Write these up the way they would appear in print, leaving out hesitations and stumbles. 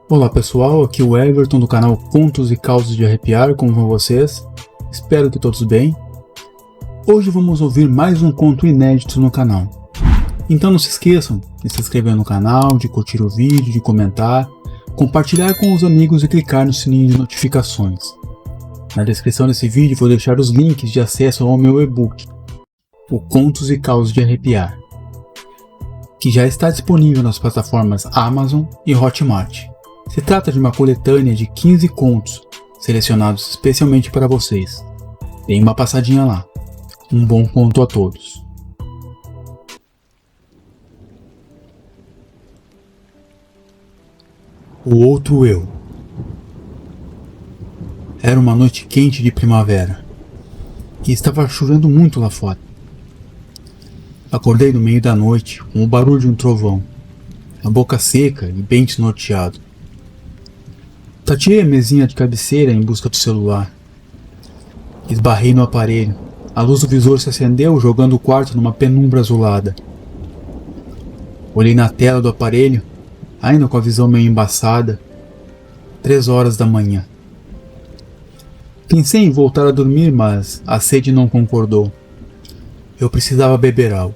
Olá pessoal, aqui é o Everton do canal Contos e Causos de Arrepiar, como vão vocês? Espero que todos bem. Hoje vamos ouvir mais um conto inédito no canal. Então não se esqueçam de se inscrever no canal, de curtir o vídeo, de comentar, compartilhar com os amigos e clicar no sininho de notificações. Na descrição desse vídeo vou deixar os links de acesso ao meu e-book, o Contos e Causos de Arrepiar, que já está disponível nas plataformas Amazon e Hotmart. Se trata de uma coletânea de 15 contos, selecionados especialmente para vocês. Deem uma passadinha lá. Um bom conto a todos. O Outro Eu. Era uma noite quente de primavera, e estava chovendo muito lá fora. Acordei no meio da noite com o barulho de um trovão, a boca seca e bem desnorteado. Tateei a mesinha de cabeceira em busca do celular. Esbarrei no aparelho. A luz do visor se acendeu, jogando o quarto numa penumbra azulada. Olhei na tela do aparelho, ainda com a visão meio embaçada. 3 horas da manhã. Pensei em voltar a dormir, mas a sede não concordou. Eu precisava beber algo.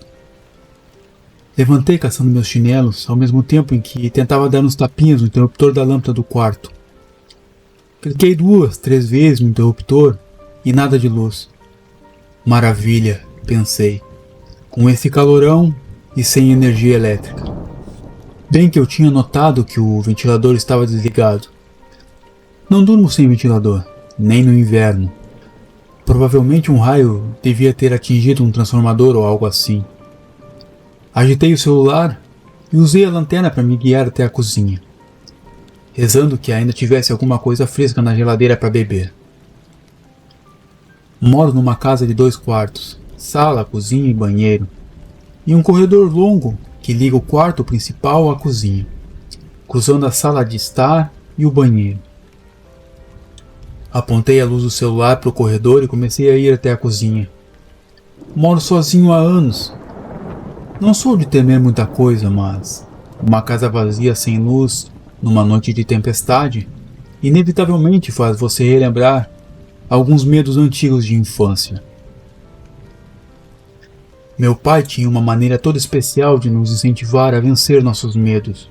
Levantei caçando meus chinelos, ao mesmo tempo em que tentava dar uns tapinhas no interruptor da lâmpada do quarto. Cliquei 2, 3 vezes no interruptor e nada de luz. Maravilha, pensei, com esse calorão e sem energia elétrica. Bem que eu tinha notado que o ventilador estava desligado. Não durmo sem ventilador, nem no inverno. Provavelmente um raio devia ter atingido um transformador ou algo assim. Agitei o celular e usei a lanterna para me guiar até a cozinha, rezando que ainda tivesse alguma coisa fresca na geladeira para beber. Moro numa casa de 2 quartos, sala, cozinha e banheiro, e um corredor longo que liga o quarto principal à cozinha, cruzando a sala de estar e o banheiro. Apontei a luz do celular para o corredor e comecei a ir até a cozinha. Moro sozinho há anos. Não sou de temer muita coisa, mas uma casa vazia sem luz numa noite de tempestade, inevitavelmente faz você relembrar alguns medos antigos de infância. Meu pai tinha uma maneira toda especial de nos incentivar a vencer nossos medos.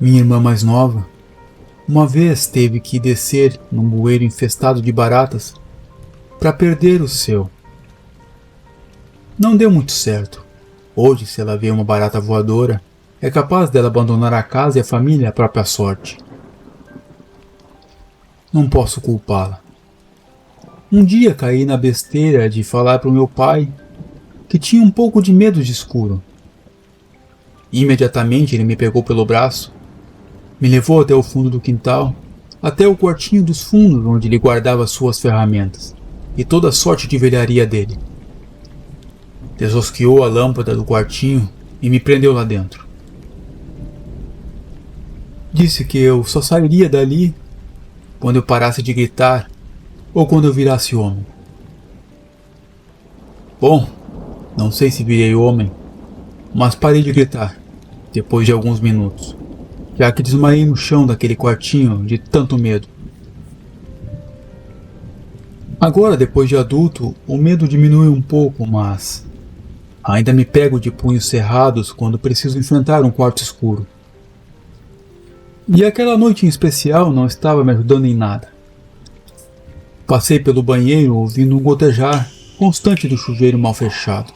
Minha irmã mais nova, uma vez teve que descer num bueiro infestado de baratas para perder o seu. Não deu muito certo. Hoje, se ela vê uma barata voadora, é capaz dela abandonar a casa e a família à própria sorte. Não posso culpá-la. Um dia caí na besteira de falar para o meu pai que tinha um pouco de medo de escuro. Imediatamente ele me pegou pelo braço, me levou até o fundo do quintal, até o quartinho dos fundos onde ele guardava suas ferramentas e toda a sorte de velharia dele. Desrosqueou a lâmpada do quartinho e me prendeu lá dentro. Disse que eu só sairia dali quando eu parasse de gritar ou quando eu virasse homem. Bom, não sei se virei homem, mas parei de gritar depois de alguns minutos, já que desmaiei no chão daquele quartinho de tanto medo. Agora, depois de adulto, o medo diminui um pouco, mas ainda me pego de punhos cerrados quando preciso enfrentar um quarto escuro. E aquela noite em especial não estava me ajudando em nada. Passei pelo banheiro ouvindo um gotejar constante do chuveiro mal fechado.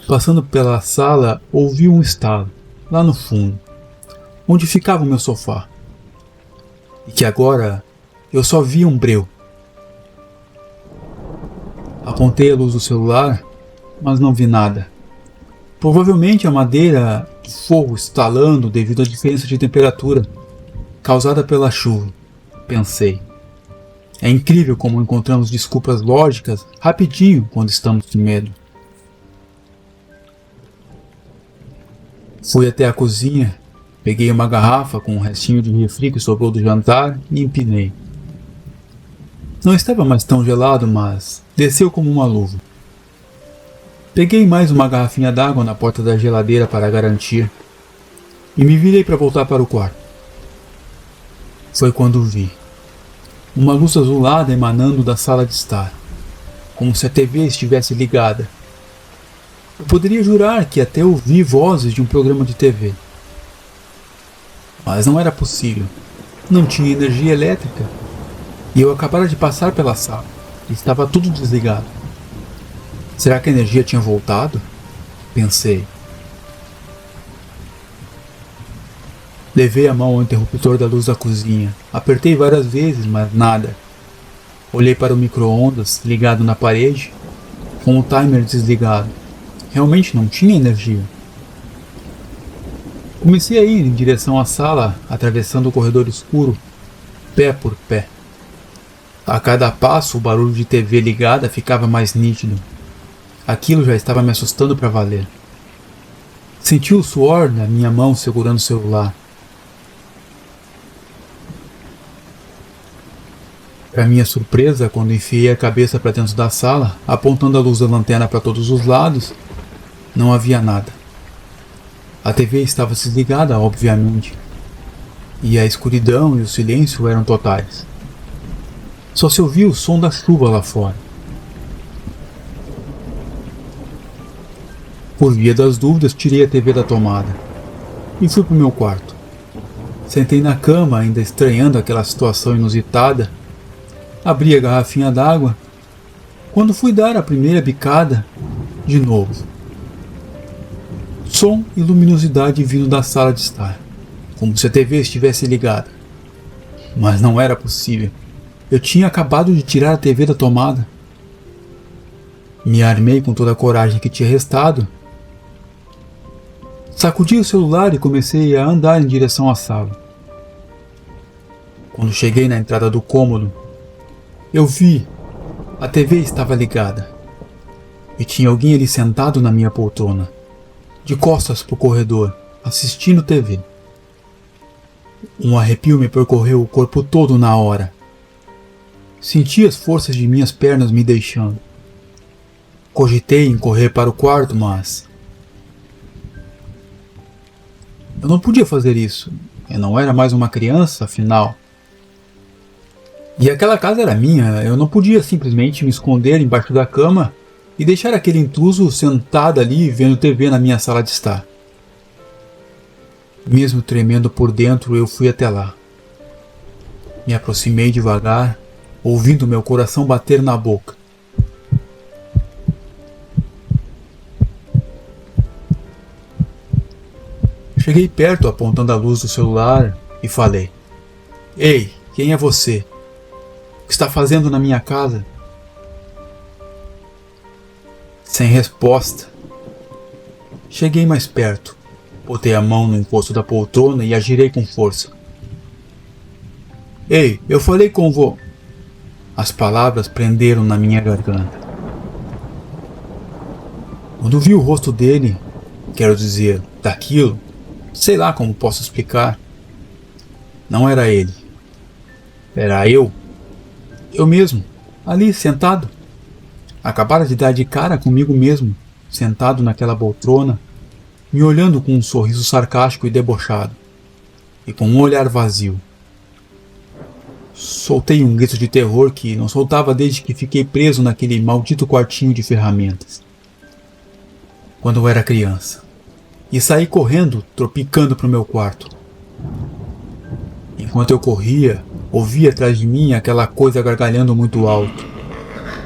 Passando pela sala, ouvi um estalo, lá no fundo, onde ficava o meu sofá. E que agora eu só via um breu. Apontei a luz do celular, mas não vi nada. Provavelmente a madeira do fogo estalando devido à diferença de temperatura causada pela chuva, pensei. É incrível como encontramos desculpas lógicas rapidinho quando estamos com medo. Fui até a cozinha Peguei uma garrafa com um restinho de refri que sobrou do jantar e empinei. Não estava mais tão gelado, mas desceu como uma luva. Peguei mais uma garrafinha d'água na porta da geladeira para garantir e me virei para voltar para o quarto. Foi quando vi uma luz azulada emanando da sala de estar, como se a TV estivesse ligada. Eu poderia jurar que até ouvi vozes de um programa de TV. Mas não era possível. Não tinha energia elétrica. E eu acabara de passar pela sala. E estava tudo desligado. Será que a energia tinha voltado? Pensei. Levei a mão ao interruptor da luz da cozinha. Apertei várias vezes, mas nada. Olhei para o micro-ondas ligado na parede, com o timer desligado. Realmente não tinha energia. Comecei a ir em direção à sala, atravessando o corredor escuro, pé por pé. A cada passo, o barulho de TV ligada ficava mais nítido. Aquilo já estava me assustando para valer. Senti o suor na minha mão segurando o celular. Para minha surpresa, quando enfiei a cabeça para dentro da sala, apontando a luz da lanterna para todos os lados, não havia nada. A TV estava desligada, obviamente, e a escuridão e o silêncio eram totais. Só se ouvia o som da chuva lá fora. Por via das dúvidas, tirei a TV da tomada e fui para o meu quarto. Sentei na cama, ainda estranhando aquela situação inusitada. Abri a garrafinha d'água. Quando fui dar a primeira bicada, de novo. Som e luminosidade vindo da sala de estar, como se a TV estivesse ligada. Mas não era possível. Eu tinha acabado de tirar a TV da tomada. Me armei com toda a coragem que tinha restado. Sacudi o celular e comecei a andar em direção à sala. Quando cheguei na entrada do cômodo, eu vi, a TV estava ligada. E tinha alguém ali sentado na minha poltrona, de costas para o corredor, assistindo TV. Um arrepio me percorreu o corpo todo na hora. Senti as forças de minhas pernas me deixando. Cogitei em correr para o quarto, mas eu não podia fazer isso. Eu não era mais uma criança, afinal. E aquela casa era minha. Eu não podia simplesmente me esconder embaixo da cama e deixar aquele intruso sentado ali vendo TV na minha sala de estar. Mesmo tremendo por dentro, eu fui até lá. Me aproximei devagar, ouvindo meu coração bater na boca. Cheguei perto, apontando a luz do celular, e falei: "Ei, quem é você? O que está fazendo na minha casa?" Sem resposta. Cheguei mais perto. Botei a mão no encosto da poltrona e a girei com força. "Ei, eu falei com vo..." As palavras prenderam na minha garganta. Quando vi o rosto dele, quero dizer, daquilo, sei lá como posso explicar, não era ele. Era eu. Eu mesmo, ali sentado. Acabara de dar de cara comigo mesmo, sentado naquela poltrona, me olhando com um sorriso sarcástico e debochado, e com um olhar vazio. Soltei um grito de terror que não soltava desde que fiquei preso naquele maldito quartinho de ferramentas, quando eu era criança, e saí correndo, tropicando para o meu quarto. Enquanto eu corria, ouvi atrás de mim aquela coisa gargalhando muito alto.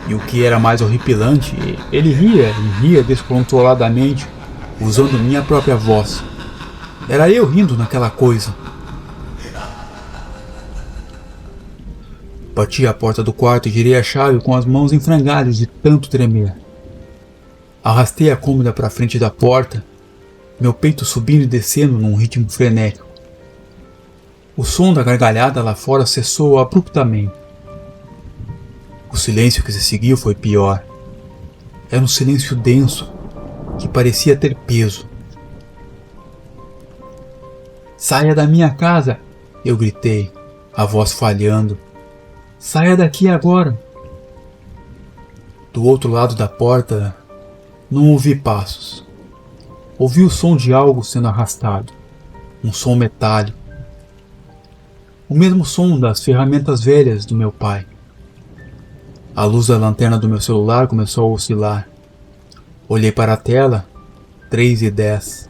E o que era mais horripilante, ele ria e ria descontroladamente, usando minha própria voz. Era eu rindo naquela coisa. Bati a porta do quarto e girei a chave com as mãos em frangalhos de tanto tremer. Arrastei a cômoda para frente da porta, meu peito subindo e descendo num ritmo frenético. O som da gargalhada lá fora cessou abruptamente. O silêncio que se seguiu foi pior. Era um silêncio denso, que parecia ter peso. Saia da minha casa! Eu gritei, a voz falhando. Saia daqui agora! Do outro lado da porta, não ouvi passos. Ouvi o som de algo sendo arrastado, um som metálico. O mesmo som das ferramentas velhas do meu pai. A luz da lanterna do meu celular começou a oscilar. Olhei para a tela, 3:10.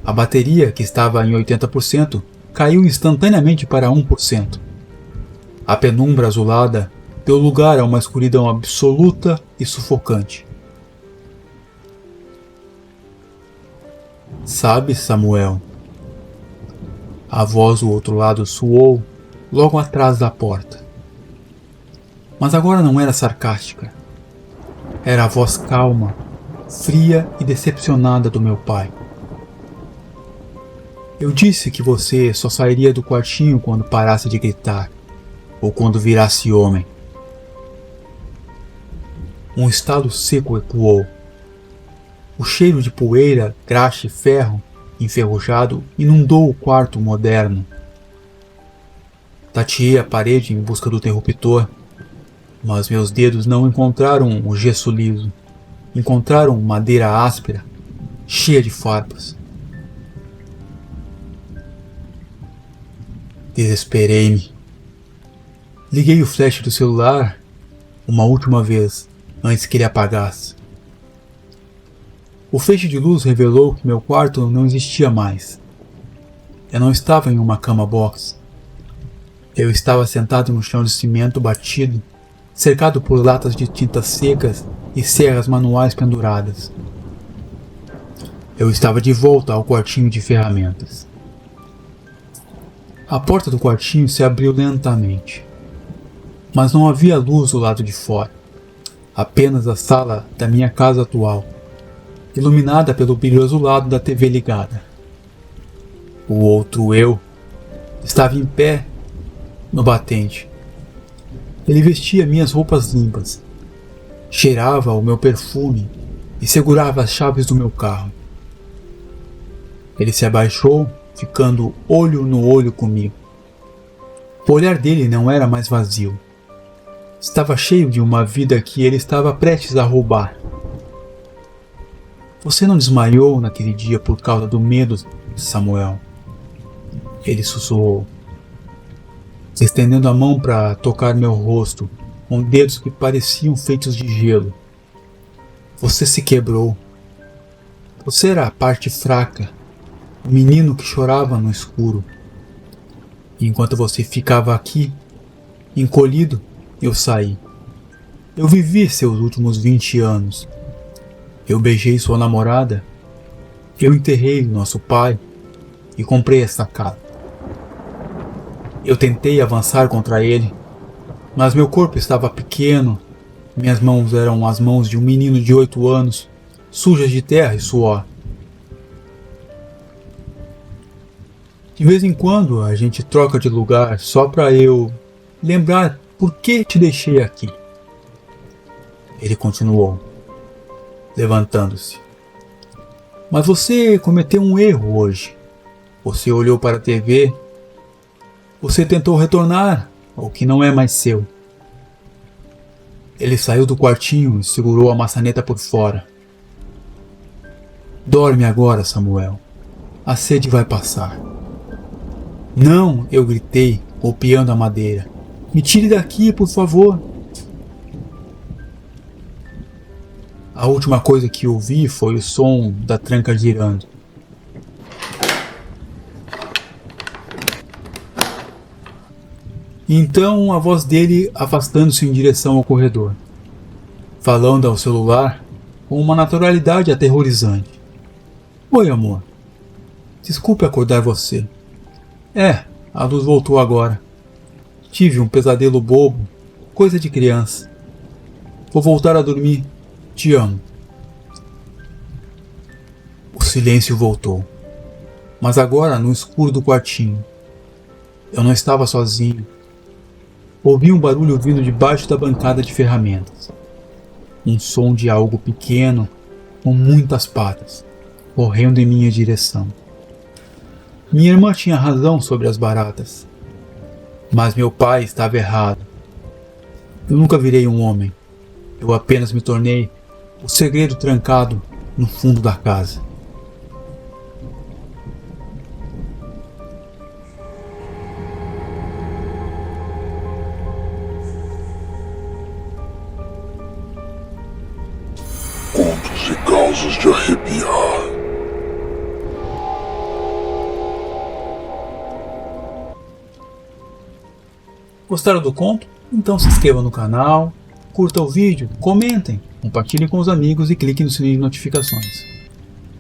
A bateria, que estava em 80%, caiu instantaneamente para 1%. A penumbra azulada deu lugar a uma escuridão absoluta e sufocante. Sabe, Samuel? A voz do outro lado soou logo atrás da porta. Mas agora não era sarcástica. Era a voz calma, fria e decepcionada do meu pai. Eu disse que você só sairia do quartinho quando parasse de gritar, ou quando virasse homem. Um estalo seco ecoou. O cheiro de poeira, graxa e ferro enferrujado inundou o quarto moderno. Tateei a parede em busca do interruptor, mas meus dedos não encontraram o gesso liso. Encontraram madeira áspera, cheia de farpas. Desesperei-me. Liguei o flash do celular uma última vez, antes que ele apagasse. O feixe de luz revelou que meu quarto não existia mais. Eu não estava em uma cama box. Eu estava sentado no chão de cimento batido, cercado por latas de tintas secas e serras manuais penduradas. Eu estava de volta ao quartinho de ferramentas. A porta do quartinho se abriu lentamente, mas não havia luz do lado de fora, apenas a sala da minha casa atual, iluminada pelo brilho azulado da TV ligada. O outro eu estava em pé no batente. Ele vestia minhas roupas limpas, cheirava o meu perfume e segurava as chaves do meu carro. Ele se abaixou, ficando olho no olho comigo. O olhar dele não era mais vazio. Estava cheio de uma vida que ele estava prestes a roubar. Você não desmaiou naquele dia por causa do medo, Samuel? Ele sussurrou, estendendo a mão para tocar meu rosto, com dedos que pareciam feitos de gelo. Você se quebrou. Você era a parte fraca, o menino que chorava no escuro. E enquanto você ficava aqui, encolhido, eu saí. Eu vivi seus últimos 20 anos. Eu beijei sua namorada. Eu enterrei nosso pai e comprei esta casa. Eu tentei avançar contra ele, mas meu corpo estava pequeno. Minhas mãos eram as mãos de um menino de 8 anos, sujas de terra e suor. De vez em quando a gente troca de lugar só para eu lembrar por que te deixei aqui. Ele continuou, levantando-se. Mas você cometeu um erro hoje. Você olhou para a TV. Você tentou retornar ao que não é mais seu. Ele saiu do quartinho e segurou a maçaneta por fora. Dorme agora, Samuel. A sede vai passar. Não, eu gritei, golpeando a madeira. Me tire daqui, por favor. A última coisa que ouvi foi o som da tranca girando. E então a voz dele afastando-se em direção ao corredor, falando ao celular com uma naturalidade aterrorizante. Oi, amor. Desculpe acordar você. A luz voltou agora. Tive um pesadelo bobo, coisa de criança. Vou voltar a dormir. Te amo. O silêncio voltou, mas agora no escuro do quartinho. Eu não estava sozinho. Ouvi um barulho vindo debaixo da bancada de ferramentas. Um som de algo pequeno, com muitas patas, correndo em minha direção. Minha irmã tinha razão sobre as baratas, mas meu pai estava errado. Eu nunca virei um homem. Eu apenas me tornei o segredo trancado no fundo da casa. Contos e causos de arrepiar. Gostaram do conto? Então se inscreva no canal, curta o vídeo, comentem, compartilhem com os amigos e cliquem no sininho de notificações.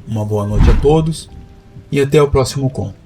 Uma boa noite a todos e até o próximo conto.